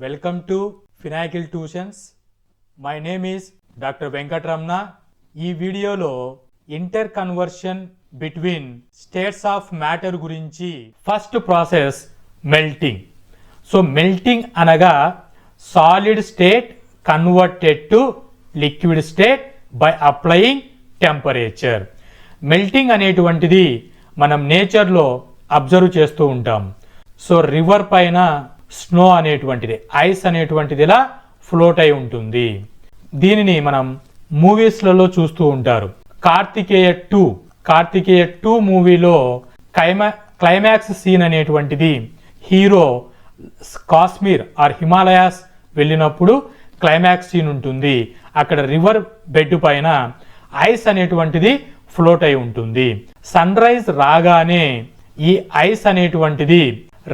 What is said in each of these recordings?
Welcome to Finacle Tuitions. My name is Dr. Venkatramana. ఈ వీడియోలో inter conversion between states of matter గురించి first process melting. So melting అనగా solid state converted to liquid state by applying temperature. Melting అనేటువంటిది మనం నేచర్లో observe చేస్తూ ఉంటాం. So river పైన స్నో అనేటువంటిది, ఐస్ అనేటువంటిది ఇలా ఫ్లోట్ అయి ఉంటుంది. దీనిని మనం మూవీస్లలో చూస్తూ ఉంటారు. కార్తికేయ 2 మూవీలో క్లైమాక్స్ సీన్ అనేటువంటిది హీరో కాశ్మీర్ ఆర్ హిమాలయాస్ వెళ్ళినప్పుడు క్లైమాక్స్ సీన్ ఉంటుంది. అక్కడ రివర్ బెడ్ పైన ఐస్ అనేటువంటిది ఫ్లోట్ అయి ఉంటుంది. సన్ రైజ్ రాగానే ఈ ఐస్ అనేటువంటిది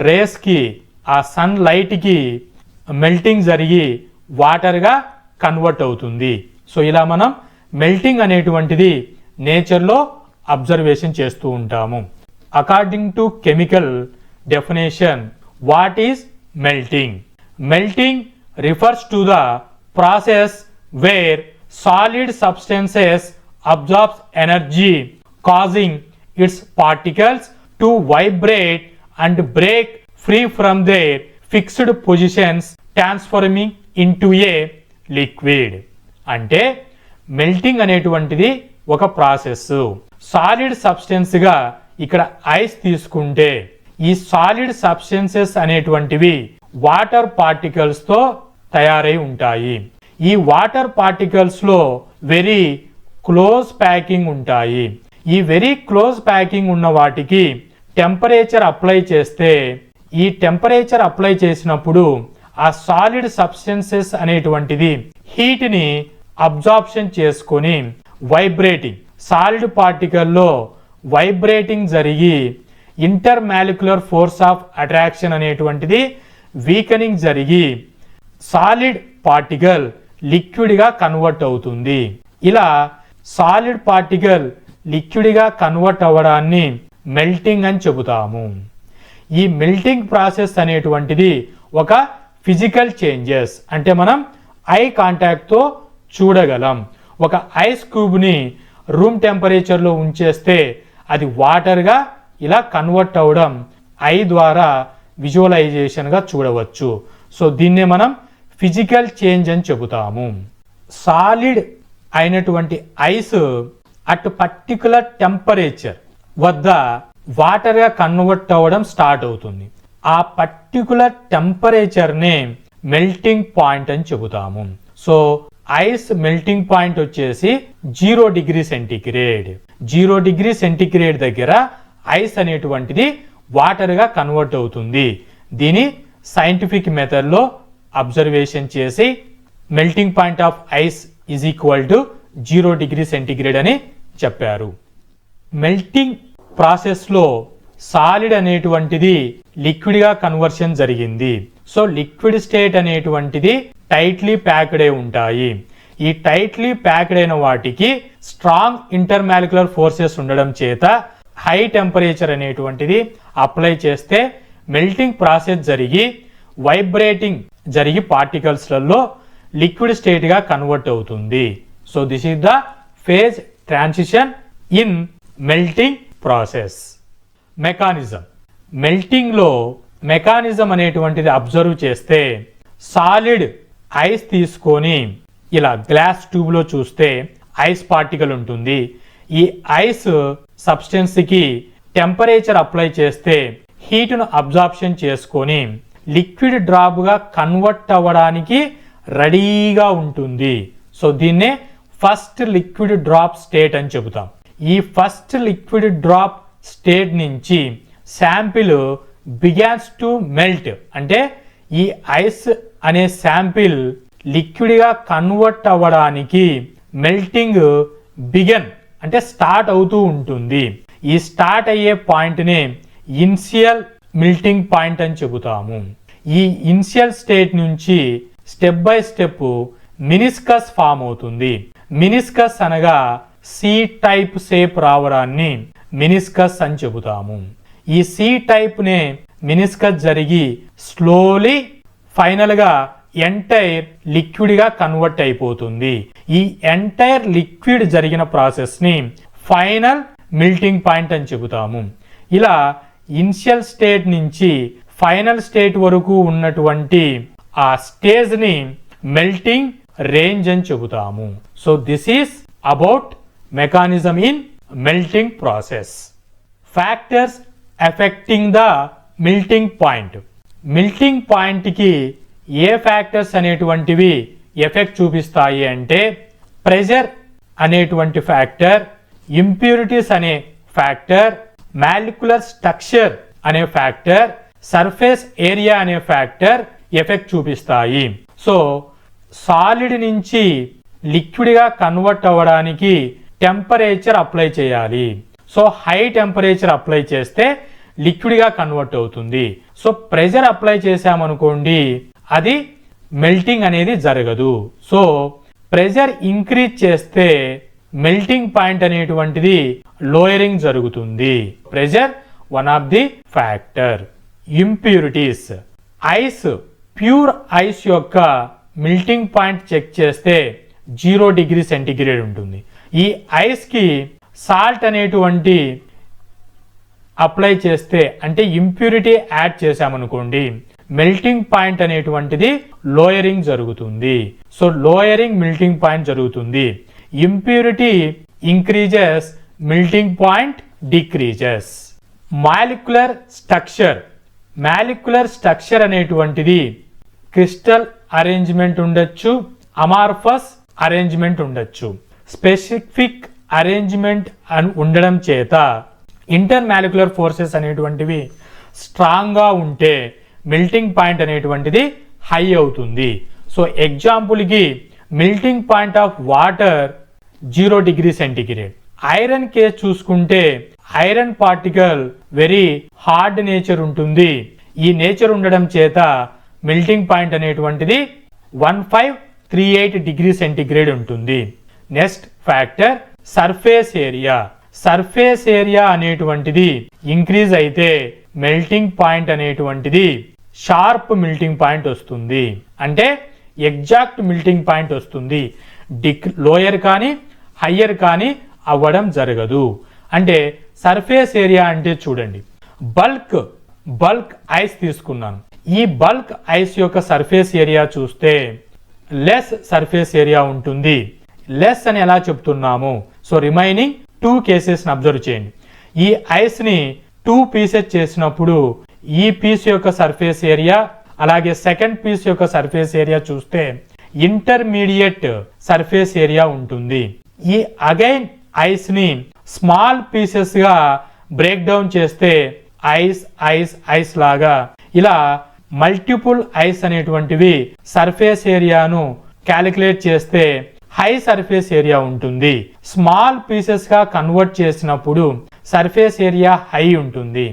రేస్కి, ఆ సన్ లైట్కి మెల్టింగ్ జరిగి వాటర్గా కన్వర్ట్ అవుతుంది. సో ఇలా మనం మెల్టింగ్ అనేటువంటిది నేచర్లో అబ్జర్వేషన్ చేస్తూ ఉంటాము. According to chemical definition, what is melting? Melting refers to the process where solid substances absorbs energy, causing its particles to vibrate and break free from their fixed positions, transforming into a liquid. అంటే melting అనేటువంటిది ఒక process. Solid substance గా ఇక్కడ ice తీసుకుంటే ఈ solid substances అనేటువంటివి water particles తో తయారై ఉంటాయి. ఈ వాటర్ పార్టికల్స్ లో వెరీ క్లోజ్ ప్యాకింగ్ ఉంటాయి. ఈ వెరీ క్లోజ్ ప్యాకింగ్ ఉన్న వాటికి టెంపరేచర్ అప్లై చేస్తే, ఈ టెంపరేచర్ అప్లై చేసినప్పుడు ఆ సాలిడ్ సబ్స్టెన్సెస్ అనేటువంటిది హీట్ని అబ్జార్ప్షన్ చేసుకొని వైబ్రేటింగ్, సాలిడ్ పార్టికల్లో వైబ్రేటింగ్ జరిగి inter molecular force of attraction అనేటువంటిది వీకనింగ్ జరిగి సాలిడ్ పార్టికల్ లిక్విడ్గా కన్వర్ట్ అవుతుంది. ఇలా సాలిడ్ పార్టికల్ లిక్విడ్గా కన్వర్ట్ అవ్వడాన్ని మెల్టింగ్ అని చెబుతాము. ఈ మెల్టింగ్ ప్రాసెస్ అనేటువంటిది ఒక ఫిజికల్ చేంజెస్, అంటే మనం ఐ కాంటాక్ట్తో చూడగలం. ఒక ఐస్ క్యూబ్ని రూమ్ టెంపరేచర్లో ఉంచేస్తే అది వాటర్గా ఇలా కన్వర్ట్ అవ్వడం ఐ ద్వారా విజువలైజేషన్గా చూడవచ్చు. సో దీన్నే మనం ఫిజికల్ చేంజ్ అని చెబుతాము. సాలిడ్ అయినటువంటి ఐస్ అట్ పర్టికులర్ టెంపరేచర్ వద్ద వాటర్గా కన్వర్ట్ అవ్వడం స్టార్ట్ అవుతుంది. ఆ పర్టికులర్ టెంపరేచర్నే మెల్టింగ్ పాయింట్ అని చెబుతాము. సో ఐస్ మెల్టింగ్ పాయింట్ వచ్చేసి 0 డిగ్రీ సెంటిగ్రేడ్. 0 డిగ్రీ సెంటిగ్రేడ్ దగ్గర ఐస్ అనేటువంటిది వాటర్గా కన్వర్ట్ అవుతుంది. దీని సైంటిఫిక్ మెథడ్లో అబ్జర్వేషన్ చేసి melting point of ice is equal to 0 degree centigrade అని చెప్పారు. మెల్టింగ్ ప్రాసెస్లో సాలిడ్ అనేటువంటిది లిక్విడ్గా కన్వర్షన్ జరిగింది. సో లిక్విడ్ స్టేట్ అనేటువంటిది టైట్లీ ప్యాక్డ్ అయి ఉంటాయి. ఈ టైట్లీ ప్యాక్డ్ అయిన వాటికి స్ట్రాంగ్ ఇంటర్మాలిక్యులర్ ఫోర్సెస్ ఉండడం చేత హై టెంపరేచర్ అనేటువంటిది అప్లై చేస్తే మెల్టింగ్ ప్రాసెస్ జరిగి వైబ్రేటింగ్ జరిగి పార్టికల్స్లలో లిక్విడ్ స్టేట్గా కన్వర్ట్ అవుతుంది. So this is the phase transition in melting process. Mechanism, మెల్టింగ్లో మెకానిజం అనేటువంటిది అబ్జర్వ్ చేస్తే సాలిడ్ ఐస్ తీసుకొని ఇలా గ్లాస్ ట్యూబ్లో చూస్తే ఐస్ పార్టికల్ ఉంటుంది. ఈ ఐస్ సబ్స్టెన్స్కి టెంపరేచర్ అప్లై చేస్తే హీట్ను అబ్జార్ప్షన్ చేసుకొని లిక్విడ్ డ్రాప్గా కన్వర్ట్ అవ్వడానికి రెడీగా ఉంటుంది. సో దీన్నే ఫస్ట్ లిక్విడ్ డ్రాప్ స్టేట్ అని చెబుతాం. ఈ ఫస్ట్ లిక్విడ్ డ్రాప్ స్టేట్ నుంచి శాంపిల్ బిగాన్స్ టు మెల్ట్, అంటే ఈ ఐస్ అనే శాంపిల్ లిక్విడ్గా కన్వర్ట్ అవ్వడానికి మెల్టింగ్ బిగన్ అంటే స్టార్ట్ అవుతూ ఉంటుంది. ఈ స్టార్ట్ అయ్యే పాయింట్నే ఇనిషియల్ మెల్టింగ్ పాయింట్ అని చెబుతాము. ఈ ఇనిషియల్ స్టేట్ నుంచి step by step meniscus form అవుతుంది. మినిస్కస్ అనగా సి టైప్ షేప్ రావడాన్ని మినిస్కస్ అని చెబుతాము. ఈ సి టైప్ నే మినిస్కస్ జరిగి స్లోలీ ఫైనల్ గా ఎంటైర్ లిక్విడ్ గా కన్వర్ట్ అయిపోతుంది. ఈ ఎంటైర్ లిక్విడ్ జరిగిన ప్రాసెస్ ని ఫైనల్ మెల్టింగ్ పాయింట్ అని చెబుతాము. ఇలా ఇనిషియల్ స్టేట్ నుంచి ఫైనల్ స్టేట్ వరకు ఉన్నటువంటి ఆ స్టేజ్ ని మెల్టింగ్ రేంజ్ అని చెబుతాము. So this is about mechanism in melting process. Factors affecting the melting point. Melting point కి ఏ ఫ్యాక్టర్స్ అనేటువంటివి ఎఫెక్ట్ చూపిస్తాయి అంటే ప్రెషర్ అనేటువంటి ఫ్యాక్టర్, ఇంప్యూరిటీస్ అనే ఫ్యాక్టర్, మాలిక్యులర్ స్ట్రక్చర్ అనే ఫ్యాక్టర్, సర్ఫేస్ ఏరియా అనే ఫ్యాక్టర్ ఎఫెక్ట్ చూపిస్తాయి. సో సాలిడ్ నుంచి లిక్విడ్ గా కన్వర్ట్ అవ్వడానికి టెంపరేచర్ అప్లై చేయాలి. సో హై టెంపరేచర్ అప్లై చేస్తే లిక్విడ్ గా కన్వర్ట్ అవుతుంది. సో ప్రెషర్ అప్లై చేసామనుకోండి అది మెల్టింగ్ అనేది జరగదు. సో ప్రెషర్ ఇంక్రీజ్ చేస్తే మెల్టింగ్ పాయింట్ అనేటువంటిది లోయరింగ్ జరుగుతుంది. Pressure one of the factor. Impurities. Ice, pure ice యొక్క మెల్టింగ్ పాయింట్ చెక్ చేస్తే 0 డిగ్రీ సెంటిగ్రేడ్ ఉంటుంది. ఈ ఐస్ కి సాల్ట్ అనేటువంటి అప్లై చేస్తే అంటే ఇంప్యూరిటీ యాడ్ చేసామనుకోండి మెల్టింగ్ పాయింట్ అనేటువంటిది లోయరింగ్ జరుగుతుంది. సో లోయరింగ్ మెల్టింగ్ పాయింట్ జరుగుతుంది. Impurity increases, melting point decreases. Molecular structure. Molecular structure అనేటువంటిది క్రిస్టల్ అరేంజ్మెంట్ ఉండొచ్చు, అమార్ఫస్ అరేంజ్మెంట్ ఉండొచ్చు. స్పెసిఫిక్ అరేంజ్మెంట్ ఉండడం చేత ఇంటర్ మాలిక్యులర్ ఫోర్సెస్ అనేటువంటివి స్ట్రాంగ్ గా ఉంటే మెల్టింగ్ పాయింట్ అనేటువంటిది హై అవుతుంది. సో ఎగ్జాంపుల్ కి melting point of water 0 degree centigrade. Iron case చూసుకుంటే iron particle very hard nature ఉంటుంది. ఈ నేచర్ ఉండడం చేత మెల్టింగ్ పాయింట్ అనేటువంటిది 1538 డిగ్రీ సెంటిగ్రేడ్ ఉంటుంది. Next factor surface area. Surface area అనేటువంటిది ఇంక్రీజ్ అయితే మెల్టింగ్ పాయింట్ అనేటువంటిది షార్ప్ మెల్టింగ్ పాయింట్ వస్తుంది. అంటే ఎగ్జాక్ట్ మెల్టింగ్ పాయింట్ వస్తుంది. లోయర్ కానీ హయ్యర్ కానీ అవ్వడం జరగదు. అంటే సర్ఫేస్ ఏరియా అంటే చూడండి, బల్క్ ఐస్ తీసుకున్నాను. ఈ బల్క్ ఐస్ యొక్క సర్ఫేస్ ఏరియా చూస్తే లెస్ సర్ఫేస్ ఏరియా ఉంటుంది. లెస్ అని ఎలా చెప్తున్నాము? సో రిమైనింగ్ 2 కేసెస్ అబ్జర్వ్ చేయండి. ఈ ఐస్ ని 2 పీసెస్ చేసినప్పుడు ఈ పీస్ యొక్క సర్ఫేస్ ఏరియా అలాగే సెకండ్ పీస్ యొక్క సర్ఫేస్ ఏరియా చూస్తే ఇంటర్మీడియట్ సర్ఫేస్ ఏరియా ఉంటుంది. ఈ అగైన్ ఐస్ ని స్మాల్ పీసెస్ గా బ్రేక్ డౌన్ చేస్తే ఐస్ లాగా ఇలా మల్టిపుల్ ఐస్ అనేటువంటివి సర్ఫేస్ ఏరియాను క్యాలిక్యులేట్ చేస్తే హై సర్ఫేస్ ఏరియా ఉంటుంది. స్మాల్ పీసెస్ గా కన్వర్ట్ చేసినప్పుడు సర్ఫేస్ ఏరియా హై ఉంటుంది.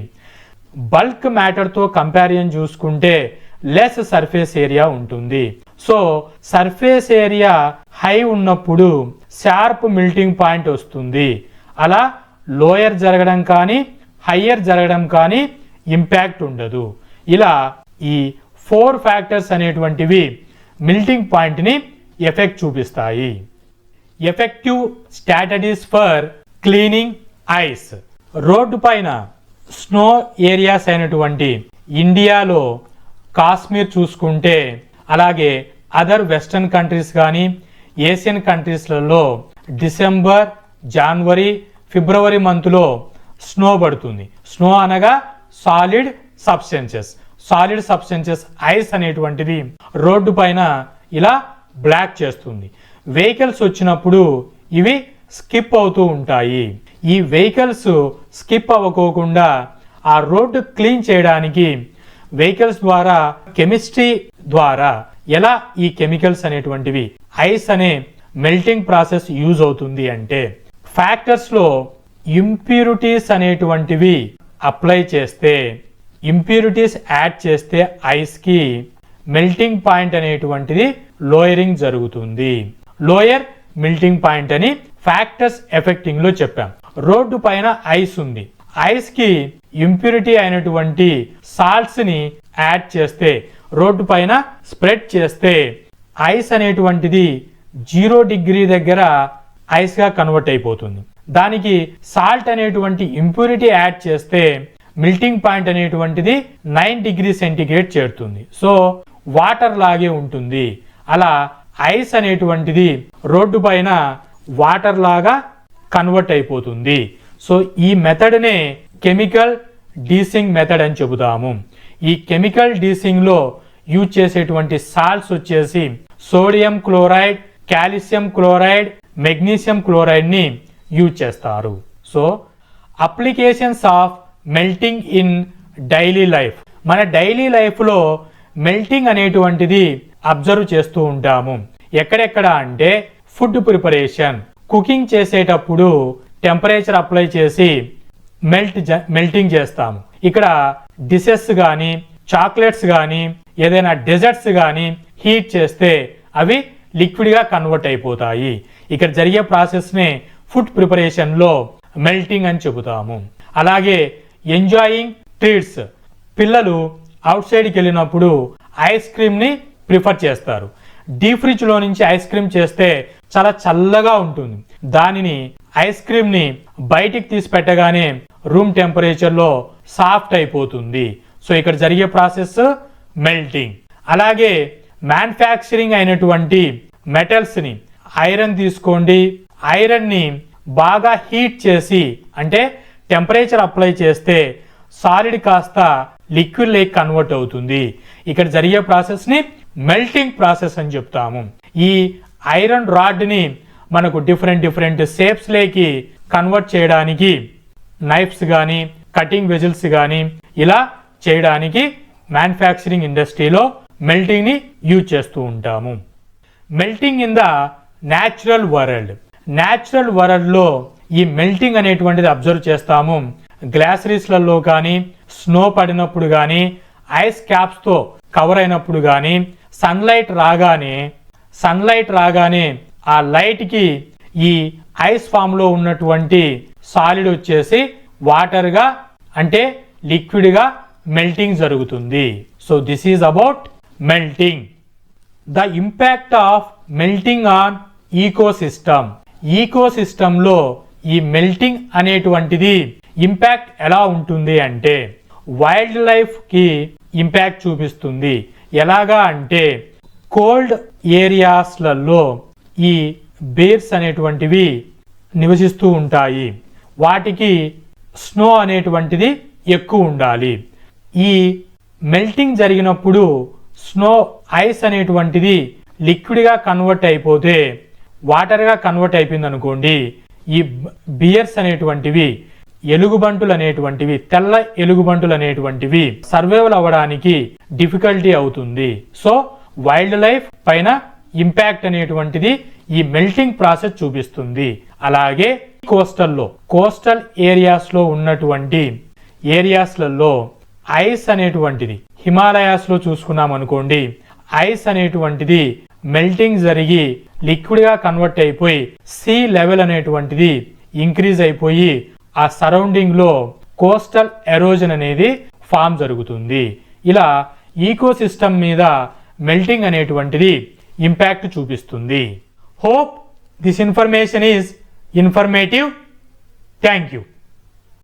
బల్క్ మ్యాటర్ తో కంపారిజన్ చూసుకుంటే లెస్ సర్ఫేస్ ఏరియా ఉంటుంది. సో సర్ఫేస్ ఏరియా హై ఉన్నప్పుడు షార్ప్ మెల్టింగ్ పాయింట్ వస్తుంది. అలా లోయర్ జరగడం కానీ హయ్యర్ జరగడం కానీ ఇంపాక్ట్ ఉండదు. ఇలా ఈ 4 ఫ్యాక్టర్స్ అనేటువంటివి మెల్టింగ్ పాయింట్ ని ఎఫెక్ట్ చూపిస్తాయి. Effective strategies for cleaning ice. Road పైన స్నో ఏరియాస్ అయినటువంటి ఇండియాలో కాశ్మీర్ చూసుకుంటే అలాగే అదర్ వెస్టర్న్ కంట్రీస్ కానీ ఏషియన్ కంట్రీస్లలో డిసెంబర్, జనవరి, ఫిబ్రవరి మంత్లో స్నో పడుతుంది. స్నో అనగా సాలిడ్ సబ్స్టెన్సెస్ ఐస్ అనేటువంటిది రోడ్డు పైన ఇలా బ్లాక్ చేస్తుంది. వెహికల్స్ వచ్చినప్పుడు ఇవి స్కిప్ అవుతూ ఉంటాయి. ఈ వెహికల్స్ స్కిప్ అవ్వకోకుండా ఆ రోడ్డు క్లీన్ చేయడానికి వెహికల్స్ ద్వారా కెమిస్ట్రీ ద్వారా ఎలా ఈ కెమికల్స్ అనేటువంటివి ఐస్ అనే మెల్టింగ్ ప్రాసెస్ యూజ్ అవుతుంది అంటే ఫ్యాక్టర్స్ లో ఇంప్యూరిటీస్ అనేటువంటివి అప్లై చేస్తే ఇంప్యూరిటీస్ యాడ్ చేస్తే ఐస్ కి మెల్టింగ్ పాయింట్ అనేటువంటిది లోయరింగ్ జరుగుతుంది. లోయర్ మెల్టింగ్ పాయింట్ అని ఫ్యాక్టర్స్ ఎఫెక్టింగ్ లో చెప్పాం. రోడ్డు పైన ఐస్ ఉంది. ఐస్ కి ఇంప్యూరిటీ అయినటువంటి సాల్ట్స్ ని యాడ్ చేస్తే, రోడ్డు పైన స్ప్రెడ్ చేస్తే ఐస్ అనేటువంటిది 0 డిగ్రీ దగ్గర ఐస్గా కన్వర్ట్ అయిపోతుంది. దానికి సాల్ట్ అనేటువంటి ఇంప్యూరిటీ యాడ్ చేస్తే మెల్టింగ్ పాయింట్ అనేటువంటిది 9 డిగ్రీ సెంటిగ్రేడ్ చేరుతుంది. సో వాటర్ లాగే ఉంటుంది. అలా ఐస్ అనేటువంటిది రోడ్డు పైన వాటర్ లాగా కన్వర్ట్ అయిపోతుంది. సో ఈ మెథడ్నే కెమికల్ డీసింగ్ మెథడ్ అని చెబుతాము. ఈ కెమికల్ డీసింగ్ లో యూజ్ చేసేటువంటి సాల్ట్స్ వచ్చేసి sodium chloride, calcium chloride, magnesium chloride ని యూజ్ చేస్తారు. So applications of melting in daily life. మన డైలీ లైఫ్లో మెల్టింగ్ అనేటువంటిది అబ్జర్వ్ చేస్తూ ఉంటాము. ఎక్కడెక్కడ అంటే ఫుడ్ ప్రిపరేషన్, కుకింగ్ చేసేటప్పుడు టెంపరేచర్ అప్లై చేసి మెల్టింగ్ చేస్తాము. ఇక్కడ డిషెస్ కానీ, చాక్లెట్స్ కానీ, ఏదైనా డెజర్ట్స్ కానీ హీట్ చేస్తే అవి లిక్విడ్గా కన్వర్ట్ అయిపోతాయి. ఇక్కడ జరిగే ప్రాసెస్నే ఫుడ్ ప్రిపరేషన్లో మెల్టింగ్ అని చెబుతాము. అలాగే ఎంజాయింగ్ ట్రీట్స్, పిల్లలు అవుట్ సైడ్కి వెళ్ళినప్పుడు ఐస్ క్రీమ్ని ప్రిఫర్ చేస్తారు. డీప్ ఫ్రిడ్జ్లో నుంచి ఐస్ క్రీమ్ చేస్తే చాలా చల్లగా ఉంటుంది. దానిని ఐస్ క్రీమ్ని బయటికి తీసి పెట్టగానే రూమ్ టెంపరేచర్లో సాఫ్ట్ అయిపోతుంది. సో ఇక్కడ జరిగే ప్రాసెస్ మెల్టింగ్. అలాగే మ్యానుఫ్యాక్చరింగ్ అయినటువంటి మెటల్స్ని, ఐరన్ తీసుకోండి, ఐరన్ని బాగా హీట్ చేసి అంటే టెంపరేచర్ అప్లై చేస్తే సాలిడ్ కాస్త లిక్విడ్ లేక్ కన్వర్ట్ అవుతుంది. ఇక్కడ జరిగే ప్రాసెస్ని మెల్టింగ్ ప్రాసెస్ అని చెప్తాము. ఈ ఐరన్ రాడ్ని మనకు డిఫరెంట్ షేప్స్ లేకి కన్వర్ట్ చేయడానికి నైఫ్స్ కానీ, కటింగ్ వెజిల్స్ కానీ ఇలా చేయడానికి మ్యానుఫ్యాక్చరింగ్ ఇండస్ట్రీలో మెల్టింగ్ ని యూజ్ చేస్తూ ఉంటాము. Melting in the natural world. Natural world లో ఈ మెల్టింగ్ అనేటువంటిది అబ్జర్వ్ చేస్తాము. గ్లాసరీస్లలో కానీ, స్నో పడినప్పుడు కానీ, ఐస్ క్యాప్స్ తో కవర్ అయినప్పుడు కానీ, సన్లైట్ రాగానే ఆ లైట్ కి ఈ ఐస్ ఫామ్ లో ఉన్నటువంటి సాలిడ్ వచ్చేసి వాటర్ గా అంటే లిక్విడ్ గా మెల్టింగ్ జరుగుతుంది. So this is about melting. The impact of melting on ecosystem. ఈకోసిస్టంలో ఈ మెల్టింగ్ అనేటువంటిది ఇంపాక్ట్ ఎలా ఉంటుంది అంటే వైల్డ్ లైఫ్ కి ఇంపాక్ట్ చూపిస్తుంది. ఎలాగా అంటే కోల్డ్ ఏరియాస్లలో ఈ బేర్స్ అనేటువంటివి నివసిస్తూ ఉంటాయి. వాటికి స్నో అనేటువంటిది ఎక్కువ ఉండాలి. ఈ మెల్టింగ్ జరిగినప్పుడు స్నో ఐస్ అనేటువంటిది లిక్విడ్గా కన్వర్ట్ అయిపోతే వాటర్గా కన్వర్ట్ అయిపోయింది అనుకోండి, ఈ బియర్స్ అనేటువంటివి, ఎలుగుబంటులు అనేటువంటివి, తెల్ల ఎలుగుబంటులు అనేటువంటివి సర్వైవల్ అవ్వడానికి డిఫికల్టీ అవుతుంది. సో వైల్డ్ లైఫ్ పైన ఇంపాక్ట్ అనేటువంటిది ఈ మెల్టింగ్ ప్రాసెస్ చూపిస్తుంది. అలాగే కోస్టల్ ఏరియాస్ లో ఉన్నటువంటి ఏరియాస్లలో ఐస్ అనేటువంటిది, హిమాలయాస్ లో చూసుకున్నాం అనుకోండి, ఐస్ అనేటువంటిది మెల్టింగ్ జరిగి లిక్విడ్ గా కన్వర్ట్ అయిపోయి సీ లెవెల్ అనేటువంటిది ఇంక్రీజ్ అయిపోయి ఆ సరౌండింగ్ లో కోస్టల్ ఎరోజన్ అనేది ఫామ్ జరుగుతుంది. ఇలా ఈకోసిస్టమ్ మీద మెల్టింగ్ అనేటువంటిది ఇంపాక్ట్ చూపిస్తుంది. Hope this information is informative. Thank you.